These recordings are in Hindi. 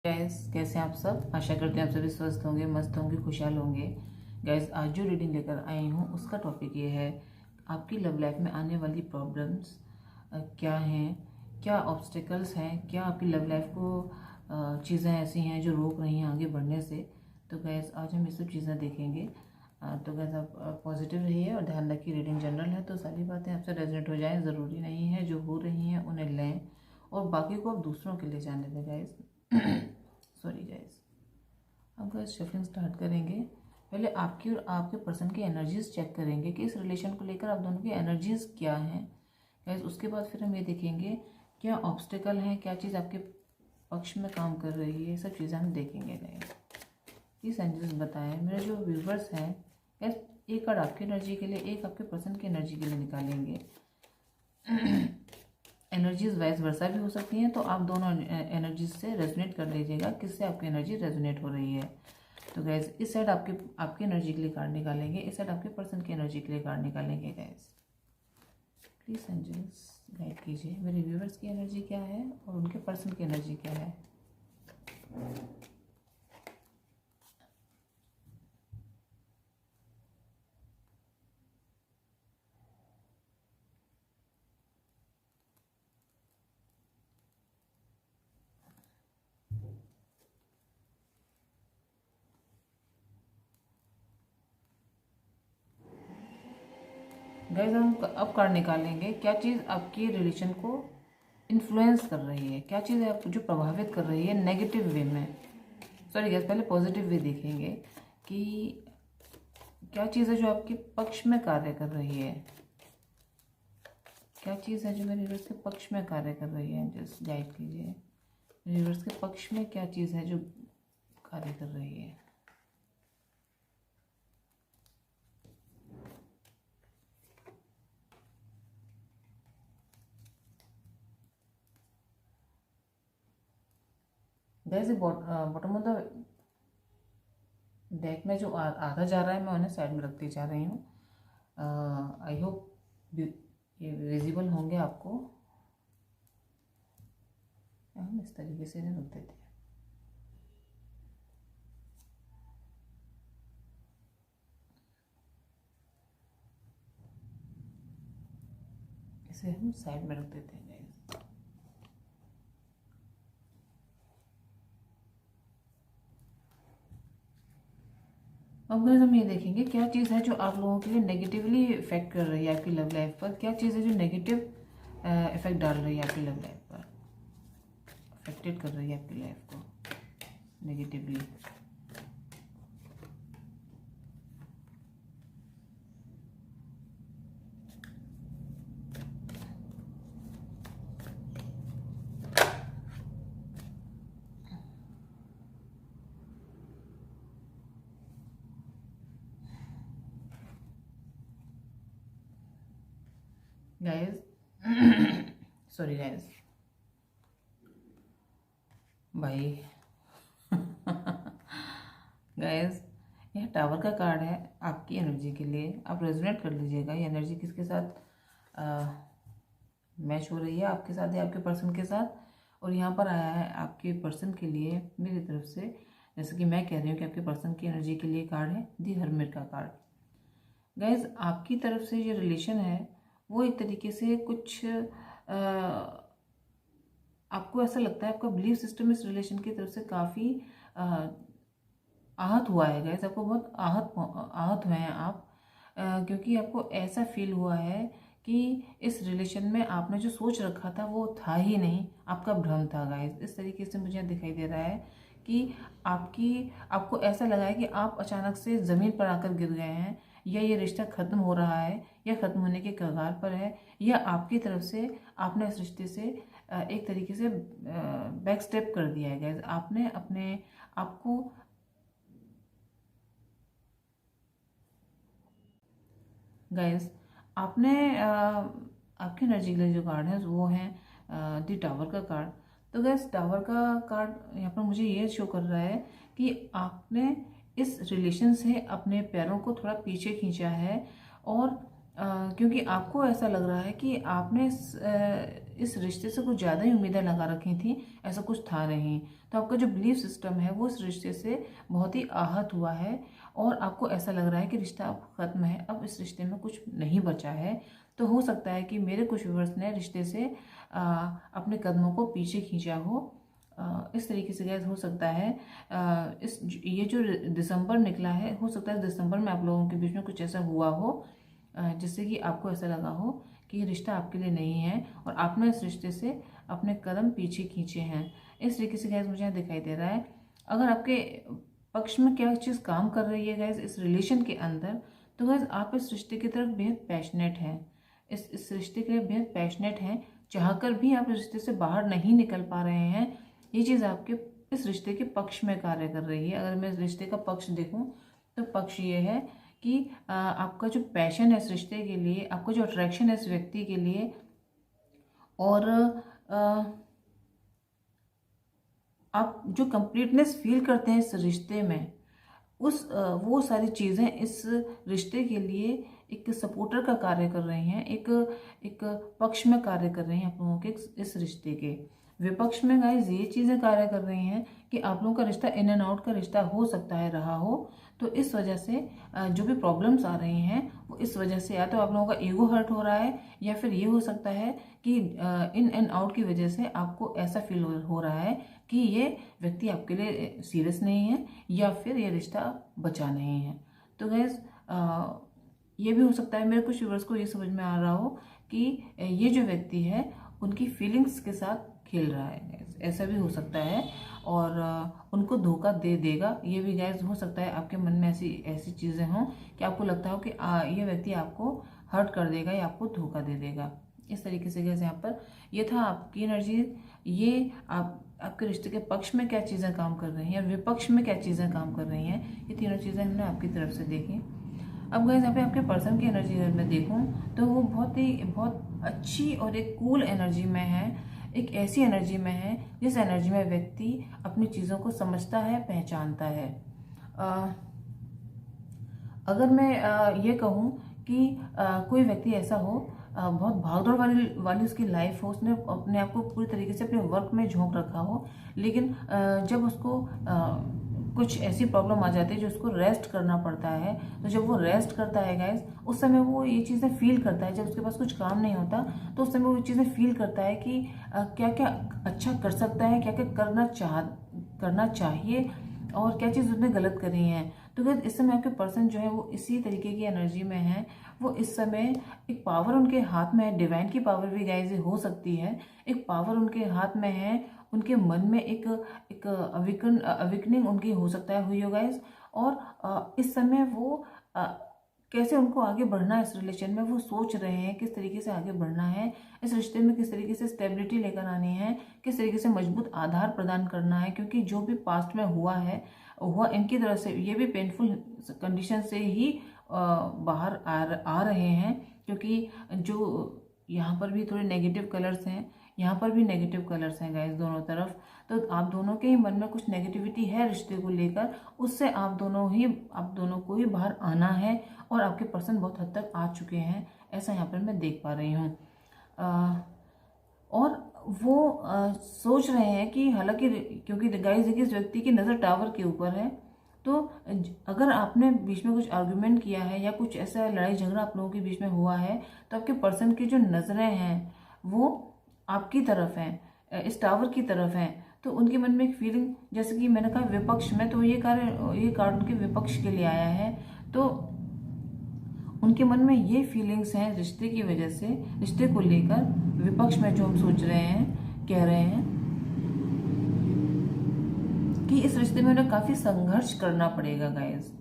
गैस कैसे हैं आप सब। आशा करते हैं आप सभी स्वस्थ होंगे, मस्त होंगे, खुशहाल होंगे। गैस आज जो रीडिंग लेकर आई हूँ उसका टॉपिक ये है, आपकी लव लाइफ में आने वाली प्रॉब्लम्स क्या हैं, क्या ऑब्स्टिकल्स हैं, क्या आपकी लव लाइफ को चीज़ें ऐसी हैं जो रोक रही हैं आगे बढ़ने से। तो गैस आज हम ये सब चीज़ें देखेंगे। तो गैस आप पॉजिटिव रहिए और ध्यान रखिए, रीडिंग जनरल है तो सारी बातें आपसे रेजोनेट हो जाएं, ज़रूरी नहीं है जो हो रही हैं उन्हें लें और बाकी को आप दूसरों के लिए जाने दें गैस। Sorry guys. अब गाइस शफलिंग स्टार्ट करेंगे। पहले आपकी और आपके पर्सन की एनर्जीज चेक करेंगे कि इस रिलेशन को लेकर आप दोनों की एनर्जीज क्या हैं गाइस। उसके बाद फिर हम ये देखेंगे क्या ऑब्स्टिकल हैं, क्या चीज़ आपके पक्ष में काम कर रही है, ये सब चीज़ें हम देखेंगे गाइस। प्लीज़ एनर्जीज बताएं मेरे जो व्यूवर्स हैं गाइस। एक कार्ड आपकी एनर्जी के लिए, एक आपके पर्सन की एनर्जी के लिए निकालेंगे। एनर्जीज वाइस वर्सा भी हो सकती हैं, तो आप दोनों एनर्जीज से रेजोनेट कर लीजिएगा किससे आपकी एनर्जी रेजोनेट हो रही है। तो गैस इस साइड आपकी एनर्जी के लिए कार्ड निकालेंगे, इस साइड आपके पर्सन की एनर्जी के लिए कार्ड निकालेंगे गैस। प्लीज एंजल्स गाइड कीजिए मेरे व्यूवर्स की एनर्जी क्या है और उनके पर्सन की एनर्जी क्या है। गाइस हम अब कार्ड निकालेंगे, क्या चीज़ आपकी रिलेशन को इन्फ्लुएंस कर रही है, क्या चीज़ है आपको जो प्रभावित कर रही है नेगेटिव वे में। सॉरी गाइस, पहले पॉजिटिव वे देखेंगे कि क्या चीज़ है जो आपके पक्ष में कार्य कर रही है, क्या चीज़ है जो मेरे रिवर्स के पक्ष में कार्य कर रही है। जस्ट गाइड कीजिए रिवर्स के पक्ष में क्या चीज़ है जो कार्य कर रही है। Gas bottom of the deck में जो आधा जा रहा है मैं उन्हें साइड में रखती जा रही हूँ। आई होप ये विजिबल होंगे आपको। हम इस तरीके से इन्हें रख देते हैं। इसे हम साइड में रख देते हैं गाइस। अब गाइस हम ये देखेंगे क्या चीज़ है जो आप लोगों के लिए नेगेटिवली इफेक्ट कर रही है आपकी लव लाइफ पर, क्या चीज़ है जो नेगेटिव इफेक्ट डाल रही है आपकी लव लाइफ पर, अफेक्टेड कर रही है आपकी लाइफ को नेगेटिवली। गाइस सॉरी गाइस भाई। गाइस यह टावर का कार्ड है आपकी एनर्जी के लिए, आप रेजोनेट कर लीजिएगा ये एनर्जी किसके साथ मैच हो रही है, आपके साथ या आपके पर्सन के साथ। और यहाँ पर आया है आपके पर्सन के लिए मेरी तरफ से, जैसे कि मैं कह रही हूँ कि आपके पर्सन की एनर्जी के लिए कार्ड है दी हर्मिट का कार्ड। गाइज आपकी तरफ से ये रिलेशन है वो एक तरीके से कुछ आपको ऐसा लगता है आपका बिलीफ सिस्टम इस रिलेशन की तरफ से काफ़ी आहत हुआ है गाइज। आपको बहुत आहत हुए हैं आप, क्योंकि आपको ऐसा फील हुआ है कि इस रिलेशन में आपने जो सोच रखा था वो था ही नहीं, आपका भ्रम था गाइज। इस तरीके से मुझे दिखाई दे रहा है कि आपको ऐसा लगा है कि आप अचानक से ज़मीन पर आकर गिर गए हैं, या ये रिश्ता ख़त्म हो रहा है या ख़त्म होने के कगार पर है, या आपकी तरफ से आपने इस रिश्ते से एक तरीके से बैक स्टेप कर दिया है गाइज। आपने अपने आपको गाइस आपने आपकी एनर्जी के लिए जो कार्ड है वो है दी टावर का कार्ड। तो गैस टावर का कार्ड यहाँ पर मुझे ये शो कर रहा है कि आपने इस रिलेशन से अपने पैरों को थोड़ा पीछे खींचा है और क्योंकि आपको ऐसा लग रहा है कि आपने इस रिश्ते से कुछ ज़्यादा ही उम्मीदें लगा रखी थी, ऐसा कुछ था नहीं। तो आपका जो बिलीफ सिस्टम है वो इस रिश्ते से बहुत ही आहत हुआ है और आपको ऐसा लग रहा है कि रिश्ता अब ख़त्म है, अब इस रिश्ते में कुछ नहीं बचा है। तो हो सकता है कि मेरे कुछ व्यूअर्स ने रिश्ते से अपने कदमों को पीछे खींचा हो। इस तरीके से गैस हो सकता है। ये जो दिसंबर निकला है, हो सकता है दिसंबर में आप लोगों के बीच में कुछ ऐसा हुआ हो जिससे कि आपको ऐसा लगा हो कि ये रिश्ता आपके लिए नहीं है और आपने इस रिश्ते से अपने कदम पीछे खींचे हैं। इस तरीके से गैस मुझे यहाँ दिखाई दे रहा है। अगर आपके पक्ष में क्या चीज़ काम कर रही है गैस इस रिलेशन के अंदर, तो गैस आप इस रिश्ते की तरफ बेहद पैशनेट हैं, इस रिश्ते के लिए बेहद पैशनेट हैं। चाहकर भी आप इस रिश्ते से बाहर नहीं निकल पा रहे हैं। ये चीज़ आपके इस रिश्ते के पक्ष में कार्य कर रही है। अगर मैं इस रिश्ते का पक्ष देखूं तो पक्ष ये है कि आपका जो पैशन है इस रिश्ते के लिए, आपका जो अट्रैक्शन है इस व्यक्ति के लिए, और आप जो कंप्लीटनेस फील करते हैं इस रिश्ते में, वो सारी चीज़ें इस रिश्ते के लिए एक सपोर्टर का कार्य कर रही हैं, एक पक्ष में कार्य कर रही हैं आप लोगों के इस रिश्ते के। विपक्ष में गाइस ये चीज़ें कार्य कर रही हैं कि आप लोगों का रिश्ता इन एंड आउट का रिश्ता हो सकता है रहा हो। तो इस वजह से जो भी प्रॉब्लम्स आ रही हैं वो इस वजह से या तो आप लोगों का ईगो हर्ट हो रहा है, या फिर ये हो सकता है कि इन एंड आउट की वजह से आपको ऐसा फील हो रहा है कि ये व्यक्ति आपके लिए सीरियस नहीं है, या फिर ये रिश्ता बचा नहीं है। तो गैस ये भी हो सकता है मेरे कुछ व्यूअर्स को ये समझ में आ रहा हो कि ये जो व्यक्ति है उनकी फीलिंग्स के साथ खेल रहा है गैस, ऐसा भी हो सकता है। और उनको धोखा दे देगा, ये भी गैस हो सकता है। आपके मन में ऐसी ऐसी चीज़ें हों कि आपको लगता हो कि ये व्यक्ति आपको हर्ट कर देगा या आपको धोखा दे देगा। इस तरीके से गैस यहाँ पर ये था आपकी एनर्जी। ये आपके रिश्ते के पक्ष में क्या चीज़ें काम कर रही हैं, विपक्ष में क्या चीज़ें काम कर रही हैं, ये तीनों चीज़ें हमने आपकी तरफ से देखी। अब गैस यहाँ पे आपके पर्सन की एनर्जी अगर मैं देखूँ तो वो बहुत अच्छी और एक कूल एनर्जी में है, एक ऐसी एनर्जी में है जिस एनर्जी में व्यक्ति अपनी चीज़ों को समझता है, पहचानता है। अगर मैं ये कहूँ कि कोई व्यक्ति ऐसा हो, बहुत भागदौड़ वाली उसकी लाइफ हो, उसने अपने आप को पूरी तरीके से अपने वर्क में झोंक रखा हो, लेकिन जब उसको कुछ ऐसी प्रॉब्लम आ जाती है जो उसको रेस्ट करना पड़ता है, तो जब वो रेस्ट करता है गाइस, उस समय वो ये चीज़ें फील करता है। जब उसके पास कुछ काम नहीं होता तो उस समय वो चीज़ें फील करता है कि क्या क्या अच्छा कर सकता है, क्या क्या करना चाहिए, और क्या चीज़ उसने गलत करी है। तो गाइस इस समय आपके पर्सन जो है वो इसी तरीके की एनर्जी में है। वो इस समय एक पावर उनके हाथ में है, डिवाइन की पावर भी गाइस हो सकती है। एक पावर उनके हाथ में है, उनके मन में एक अविकनिंग उनकी हो सकता है हुई हो गाइस। और इस समय वो कैसे उनको आगे बढ़ना है इस रिलेशन में, वो सोच रहे हैं किस तरीके से आगे बढ़ना है इस रिश्ते में, किस तरीके से स्टेबिलिटी लेकर आनी है, किस तरीके से मजबूत आधार प्रदान करना है। क्योंकि जो भी पास्ट में हुआ इनकी तरफ से, ये भी पेनफुल कंडीशन से ही बाहर आ रहे हैं। क्योंकि जो यहाँ पर भी थोड़े नेगेटिव कलर्स हैं, यहाँ पर भी नेगेटिव कलर्स हैं गाइस दोनों तरफ। तो आप दोनों के ही मन में कुछ नेगेटिविटी है रिश्ते को लेकर, उससे आप दोनों को ही बाहर आना है। और आपके पर्सन बहुत हद तक आ चुके हैं, ऐसा यहाँ पर मैं देख पा रही हूँ। और वो सोच रहे हैं कि हालांकि, क्योंकि गाइस देखिए इस व्यक्ति की नज़र टावर के ऊपर है, तो अगर आपने बीच में कुछ आर्गुमेंट किया है या कुछ ऐसा लड़ाई झगड़ा आप लोगों के बीच में हुआ है, तो आपके पर्सन की जो नज़रें हैं वो आपकी तरफ हैं, इस टावर की तरफ हैं। तो उनके मन में एक फीलिंग, जैसे कि मैंने कहा विपक्ष में, तो ये कार्ड उनके विपक्ष के लिए आया है। तो उनके मन में ये फीलिंग्स हैं रिश्ते की वजह से, रिश्ते को लेकर विपक्ष में जो हम सोच रहे हैं, कह रहे हैं कि इस रिश्ते में उन्हें काफ़ी संघर्ष करना पड़ेगा गाइस।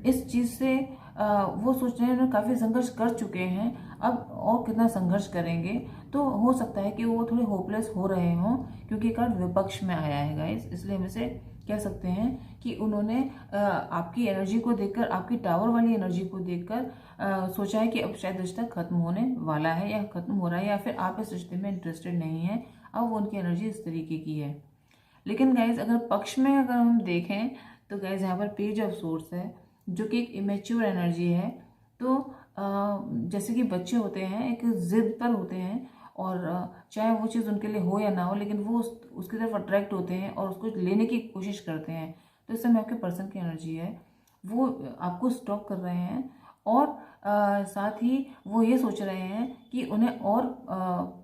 इस चीज़ से वो सोच रहे हैं उन्हें काफ़ी संघर्ष कर चुके हैं, अब और कितना संघर्ष करेंगे। तो हो सकता है कि वो थोड़े होपलेस हो रहे हों, क्योंकि कार्ड विपक्ष में आया है गाइस। इसलिए हम इसे कह सकते हैं कि उन्होंने आपकी एनर्जी को देखकर, आपकी टावर वाली एनर्जी को देखकर सोचा है कि अब शायद रिश्ता खत्म होने वाला है, या खत्म हो रहा है, या फिर आप इस रिश्ते में इंटरेस्टेड नहीं है। अब उनकी एनर्जी इस तरीके की है। लेकिन गाइज अगर पक्ष में अगर हम देखें तो गाइज यहाँ पर पेज ऑफ सोर्स है, जो कि एक इमेच्योर एनर्जी है। तो जैसे कि बच्चे होते हैं एक जिद पर होते हैं, और चाहे वो चीज़ उनके लिए हो या ना हो, लेकिन वो उसकी तरफ अट्रैक्ट होते हैं और उसको लेने की कोशिश करते हैं। तो इस समय आपके पर्सन की एनर्जी है, वो आपको स्टॉप कर रहे हैं, और साथ ही वो ये सोच रहे हैं कि उन्हें और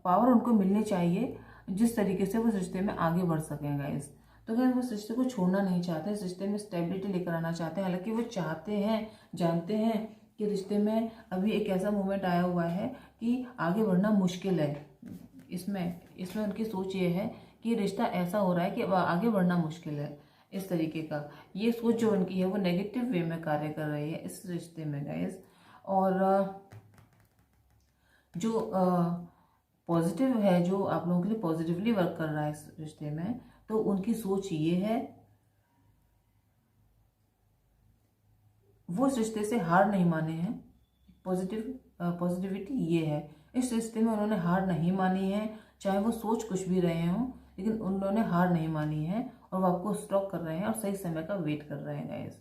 पावर उनको मिलनी चाहिए, जिस तरीके से वो इस रिश्ते में आगे बढ़ सकें गाइस। तो गाइस वो इस रिश्ते को छोड़ना नहीं चाहते, इस रिश्ते में स्टेबिलिटी लेकर आना चाहते हैं। हालांकि वो चाहते हैं, जानते हैं कि रिश्ते में अभी एक ऐसा मोमेंट आया हुआ है कि आगे बढ़ना मुश्किल है। इसमें उनकी सोच ये है कि रिश्ता ऐसा हो रहा है कि अब आगे बढ़ना मुश्किल है। इस तरीके का ये सोच जो उनकी है वो नेगेटिव वे में कार्य कर रही है इस रिश्ते में गाइस। और जो पॉजिटिव है, जो आप लोगों के लिए पॉजिटिवली वर्क कर रहा है इस रिश्ते में, तो उनकी सोच ये है, वो इस रिश्ते से हार नहीं माने हैं। पॉजिटिविटी ये है, इस रिश्ते में उन्होंने हार नहीं मानी है, चाहे वो सोच कुछ भी रहे हों, लेकिन उन्होंने हार नहीं मानी है, और वो आपको स्टॉक कर रहे हैं और सही समय का वेट कर रहे हैं गाइस।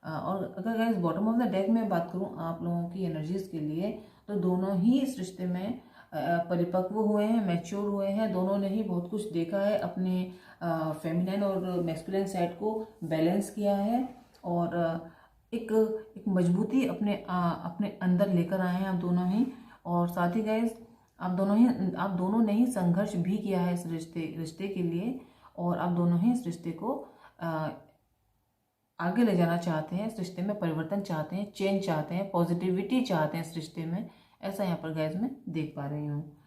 और अगर guys bottom of the deck में बात करूं आप लोगों की एनर्जीज के लिए, तो दोनों ही इस रिश्ते में परिपक्व हुए हैं, मैच्योर हुए हैं। दोनों ने ही बहुत कुछ देखा है, अपने फेमिनाइन और मैस्कुलिन साइड को बैलेंस किया है, और एक मजबूती अपने अंदर लेकर आए हैं आप दोनों ही। और साथ ही गाइस आप दोनों ने ही संघर्ष भी किया है इस रिश्ते के लिए, और आप दोनों ही इस रिश्ते को आगे ले जाना चाहते हैं। इस रिश्ते में परिवर्तन चाहते हैं, चेंज चाहते हैं, पॉजिटिविटी चाहते हैं इस रिश्ते में। ऐसा यहाँ पर गाइस मैं देख पा रही हूँ।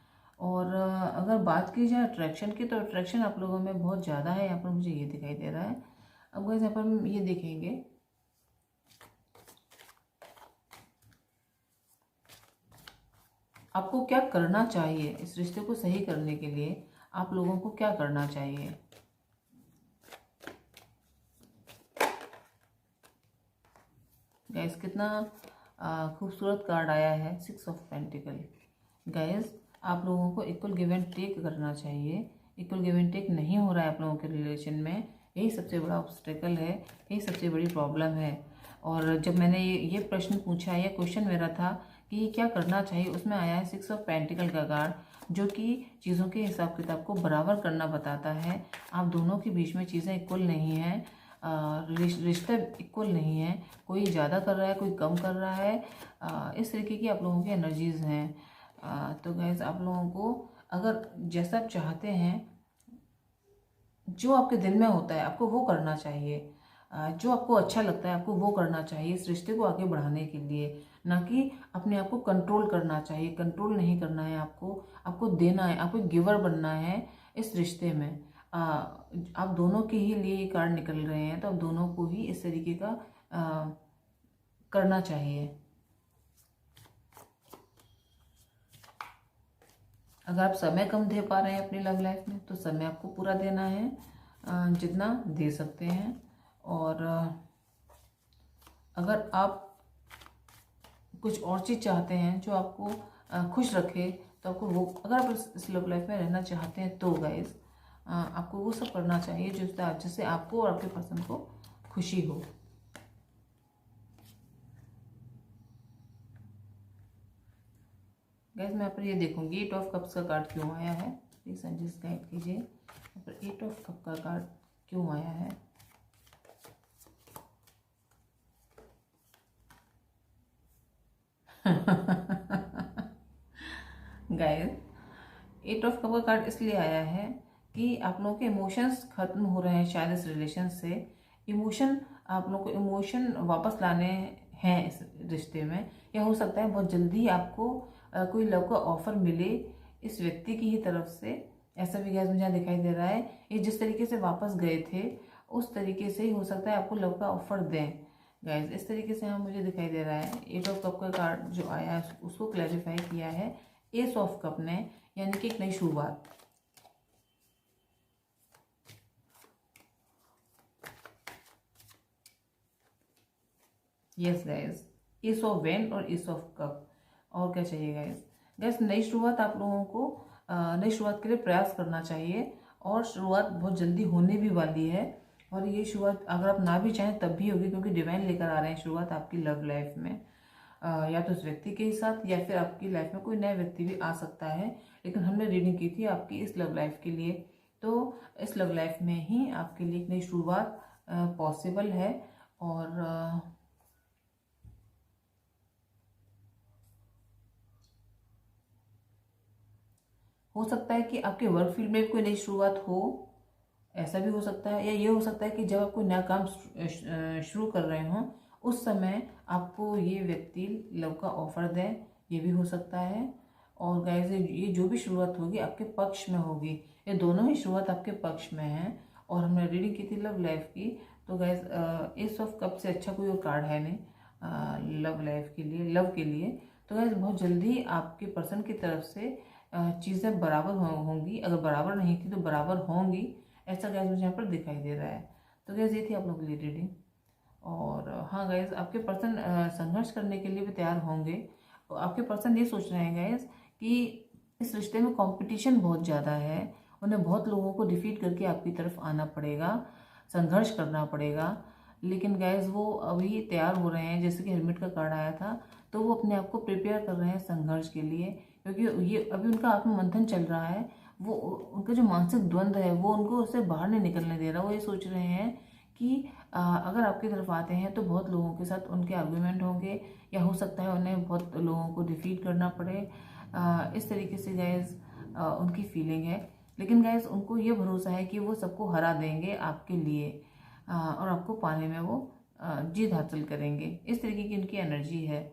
और अगर बात की जाए अट्रैक्शन की, तो अट्रैक्शन आप लोगों में बहुत ज़्यादा है, यहाँ पर मुझे ये दिखाई दे रहा है। अब गाइस यहाँ पर हम ये देखेंगे, आपको क्या करना चाहिए इस रिश्ते को सही करने के लिए, आप लोगों को क्या करना चाहिए। गाइस कितना खूबसूरत कार्ड आया है, 6 ऑफ पेंटिकल। गाइस आप लोगों को इक्वल गिव एंड टेक करना चाहिए। इक्वल गिव एंड टेक नहीं हो रहा है आप लोगों के रिलेशन में, यही सबसे बड़ा ऑब्स्टेकल है, यही सबसे बड़ी प्रॉब्लम है। और जब मैंने ये प्रश्न पूछा, ये क्वेश्चन मेरा था कि क्या करना चाहिए, उसमें आया है 6 ऑफ पेंटिकल का कार्ड, जो कि चीज़ों के हिसाब किताब को बराबर करना बताता है। आप दोनों के बीच में चीज़ें इक्वल नहीं हैं, रिश्ता इक्वल नहीं है, कोई ज़्यादा कर रहा है, कोई कम कर रहा है। इस तरीके की आप लोगों की एनर्जीज़ हैं। तो गैस आप लोगों को अगर जैसा आप चाहते हैं, जो आपके दिल में होता है आपको वो करना चाहिए। जो आपको अच्छा लगता है आपको वो करना चाहिए इस रिश्ते को आगे बढ़ाने के लिए, ना कि अपने आप को कंट्रोल करना चाहिए। कंट्रोल नहीं करना है आपको देना है, आपको गिवर बनना है इस रिश्ते में। आप दोनों के ही लिए ये कार्ड निकल रहे हैं, तो आप दोनों को ही इस तरीके का करना चाहिए। अगर आप समय कम दे पा रहे हैं अपनी लव लाइफ में, तो समय आपको पूरा देना है, जितना दे सकते हैं। और अगर आप कुछ और चीज़ चाहते हैं जो आपको खुश रखे, तो आपको वो, अगर आप इस लव लाइफ में रहना चाहते हैं, तो गाइस आपको वो सब करना चाहिए जिससे आपको और आपके पर्सन को खुशी हो। गाइस मैं यहाँ पर ये देखूंगी 8 ऑफ कप्स का कार्ड क्यों आया है, प्लीज सजेस्ट गाइड कीजिए। यहाँ पर 8 ऑफ कप का कार्ड क्यों आया है। गाइस 8 ऑफ कप का कार्ड इसलिए आया है कि आप लोगों के इमोशंस खत्म हो रहे हैं शायद इस रिलेशन से। आप लोगों को इमोशन वापस लाने हैं इस रिश्ते में, या हो सकता है बहुत जल्दी आपको कोई लव का ऑफर मिले इस व्यक्ति की ही तरफ से। ऐसा भी गैस मुझे दिखाई दे रहा है, ये जिस तरीके से वापस गए थे उस तरीके से ही हो सकता है आपको लव का ऑफर दें गैस। इस तरीके से मुझे दिखाई दे रहा है। 8 ऑफ कप का कार्ड जो आया है उसको क्लैरिफाई किया है एस ऑफ कप ने, यानी कि एक नई शुरुआत। Yes guys, S of wand और एस ऑफ कप। और क्या चाहिए गाइस नई शुरुआत आप लोगों को नई शुरुआत के लिए प्रयास करना चाहिए, और शुरुआत बहुत जल्दी होने भी वाली है। और ये शुरुआत अगर आप ना भी चाहें तब भी होगी, क्योंकि डिवाइन लेकर आ रहे हैं शुरुआत आपकी लव लाइफ में। या तो उस व्यक्ति के साथ या फिर आपकी लाइफ में कोई नया व्यक्ति भी आ सकता है। लेकिन हमने रीडिंग की थी आपकी इस लव लाइफ के लिए, तो इस लव लाइफ में ही आपके लिए एक नई शुरुआत पॉसिबल है। और हो सकता है कि आपके वर्क फील्ड में कोई नई शुरुआत हो, ऐसा भी हो सकता है। या ये हो सकता है कि जब आप कोई नया काम शुरू कर रहे हों उस समय आपको ये व्यक्ति लव का ऑफर दे, ये भी हो सकता है। और गाइस ये जो भी शुरुआत होगी आपके पक्ष में होगी, ये दोनों ही शुरुआत आपके पक्ष में है। और हमने रीडिंग की थी लव लाइफ की, तो गाइस एस ऑफ कप से अच्छा कोई और कार्ड है नहीं लव लाइफ के लिए, लव के लिए। तो गाइस बहुत जल्दी आपके पर्सन की तरफ से चीज़ें बराबर होंगी, अगर बराबर नहीं थी तो बराबर होंगी, ऐसा गैस मुझे यहाँ पर दिखाई दे रहा है। तो गैस ये थी आप लोगों के लिए रीडिंग। और हाँ गैस आपके पर्सन संघर्ष करने के लिए भी तैयार होंगे। आपके पर्सन ये सोच रहे हैं गैस कि इस रिश्ते में कंपटीशन बहुत ज़्यादा है, उन्हें बहुत लोगों को डिफीट करके आपकी तरफ आना पड़ेगा, संघर्ष करना पड़ेगा। लेकिन गैस वो अभी तैयार हो रहे हैं, जैसे कि हेलमेट का कार्ड आया था, तो वो अपने आप को प्रिपेयर कर रहे हैं संघर्ष के लिए, क्योंकि ये अभी उनका आत्ममंथन चल रहा है। वो उनका जो मानसिक द्वंद्व है वो उनको उससे बाहर नहीं निकलने दे रहा। वो ये सोच रहे हैं कि अगर आपकी तरफ आते हैं तो बहुत लोगों के साथ उनके आर्गुमेंट होंगे, या हो सकता है उन्हें बहुत लोगों को डिफीट करना पड़े। इस तरीके से गैस उनकी फीलिंग है। लेकिन गैस उनको ये भरोसा है कि वो सबको हरा देंगे आपके लिए, और आपको पाने में वो जीत हासिल करेंगे। इस तरीके की उनकी एनर्जी है।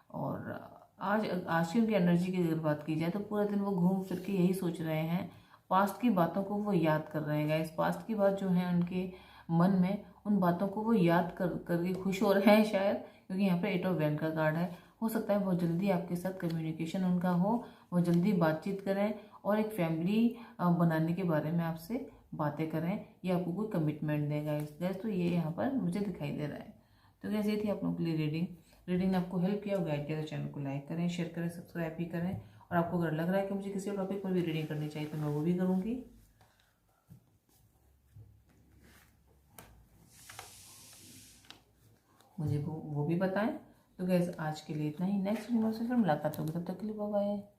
और आज की उनकी एनर्जी की अगर बात की जाए तो पूरा दिन वो घूम फिर के यही सोच रहे हैं, पास्ट की बातों को वो याद कर रहे हैं गाइस। पास्ट की बात जो है उनके मन में, उन बातों को वो याद करके खुश हो रहे हैं शायद, क्योंकि यहाँ पे 8 ऑफ वैंड का कार्ड है। हो सकता है बहुत जल्दी आपके साथ कम्युनिकेशन उनका हो, वो जल्दी बातचीत करें और एक फैमिली बनाने के बारे में आपसे बातें करें, या आपको कोई कमिटमेंट दें गैस। तो ये यहाँ पर मुझे दिखाई दे रहा है। तो गैस ये थी आप लोगों के लिए रीडिंग ने आपको हेल्प किया और गाइड किया तो चैनल को लाइक करें, शेयर करें, सब्सक्राइब भी करें। और आपको अगर लग रहा है कि मुझे किसी टॉपिक पर भी रीडिंग करनी चाहिए तो मैं वो भी करूँगी। मुझे वो भी बताएं। तो गैस आज के लिए इतना ही, नेक्स्ट वीडियो से फिर मुलाकात होगी, तब तक के लिए बाय बाय।